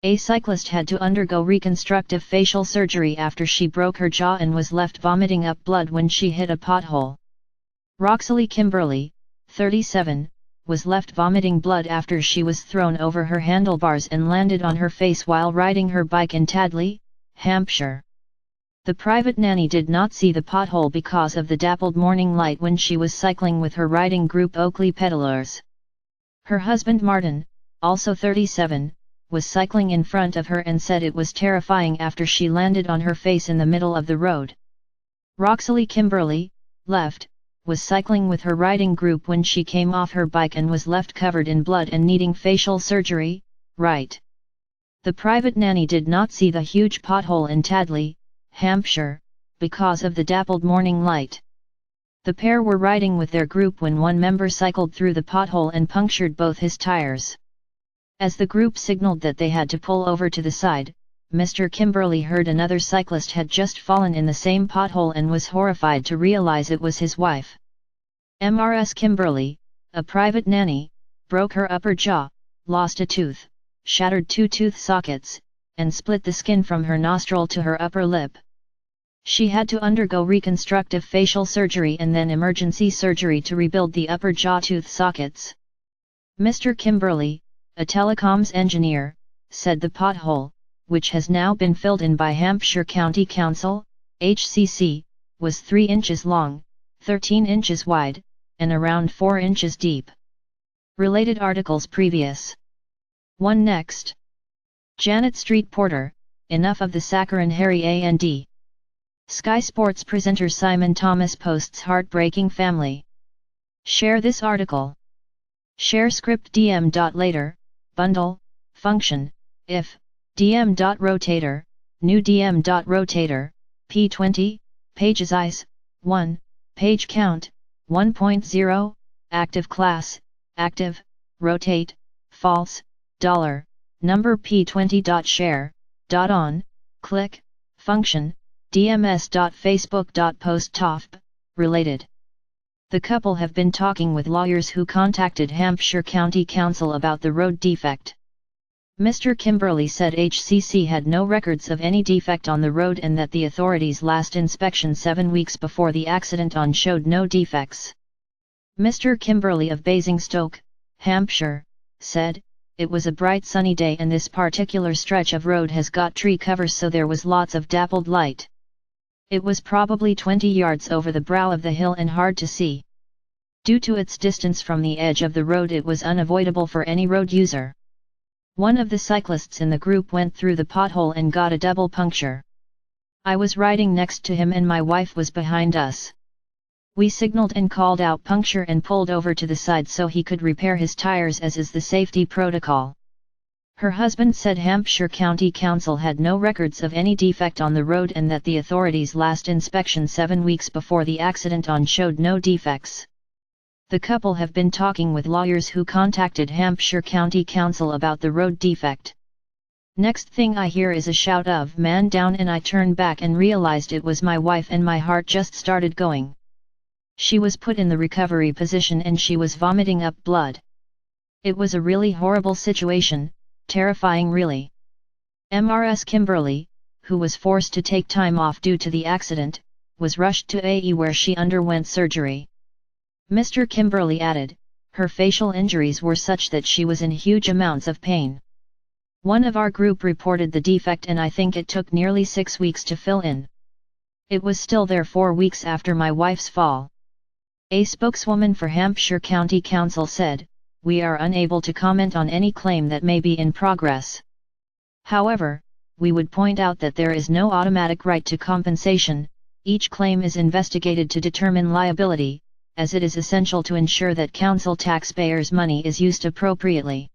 A cyclist had to undergo reconstructive facial surgery after she broke her jaw and was left vomiting up blood when she hit a pothole. Roxelle Kimberley, 37, was left vomiting blood after she was thrown over her handlebars and landed on her face while riding her bike in Tadley, Hampshire. The private nanny did not see the pothole because of the dappled morning light when she was cycling with her riding group Oakley pedalers. Her husband Martin, also 37, was cycling in front of her and said it was terrifying after she landed on her face in the middle of the road. Roxelle Kimberley, left, was cycling with her riding group when she came off her bike and was left covered in blood and needing facial surgery, right. The private nanny did not see the huge pothole in Tadley, Hampshire, because of the dappled morning light. The pair were riding with their group when one member cycled through the pothole and punctured both his tires. As the group signaled that they had to pull over to the side, Mr. Kimberley heard another cyclist had just fallen in the same pothole and was horrified to realize it was his wife. Ms. Kimberley, a private nanny, broke her upper jaw, lost a tooth, shattered 2 tooth sockets, and split the skin from her nostril to her upper lip. She had to undergo reconstructive facial surgery and then emergency surgery to rebuild the upper jaw tooth sockets. Mr. Kimberley, a telecoms engineer, said the pothole, which has now been filled in by Hampshire County Council, HCC, was 3 inches long, 13 inches wide, and around 4 inches deep. Related articles previous. 1 next. Janet Street Porter, enough of the saccharine Harry and Sky Sports presenter Simon Thomas posts heartbreaking family. Share this article. Share script dm.later, bundle, function, if, dm.rotator, new dm.rotator, p20, page size, 1, page count, 1.0, active class, active, rotate, false, $, number p20.share, .on, click, function, dms.facebook.post tofp, related. The couple have been talking with lawyers who contacted Hampshire County Council about the road defect. Mr. Kimberley said HCC had no records of any defect on the road and that the authorities' last inspection 7 weeks before the accident showed no defects. Mr. Kimberley of Basingstoke, Hampshire, said, "It was a bright sunny day and this particular stretch of road has got tree cover, so there was lots of dappled light. It was probably 20 yards over the brow of the hill and hard to see. Due to its distance from the edge of the road, it was unavoidable for any road user. One of the cyclists in the group went through the pothole and got a double puncture. I was riding next to him and my wife was behind us. We signaled and called out puncture and pulled over to the side so he could repair his tires, as is the safety protocol." Her husband said Hampshire County Council had no records of any defect on the road and that the authorities' last inspection 7 weeks before the accident showed no defects. The couple have been talking with lawyers who contacted Hampshire County Council about the road defect. Next thing I hear is a shout of "man down," and I turned back and realized it was my wife and my heart just started going. She was put in the recovery position and she was vomiting up blood. It was a really horrible situation, terrifying really. Ms. Kimberley, who was forced to take time off due to the accident, was rushed to AE where she underwent surgery. Mr. Kimberley added, her facial injuries were such that she was in huge amounts of pain. One of our group reported the defect and I think it took nearly 6 weeks to fill in. It was still there 4 weeks after my wife's fall. A spokeswoman for Hampshire County Council said, "We are unable to comment on any claim that may be in progress. However, we would point out that there is no automatic right to compensation. Each claim is investigated to determine liability, as it is essential to ensure that council taxpayers' money is used appropriately."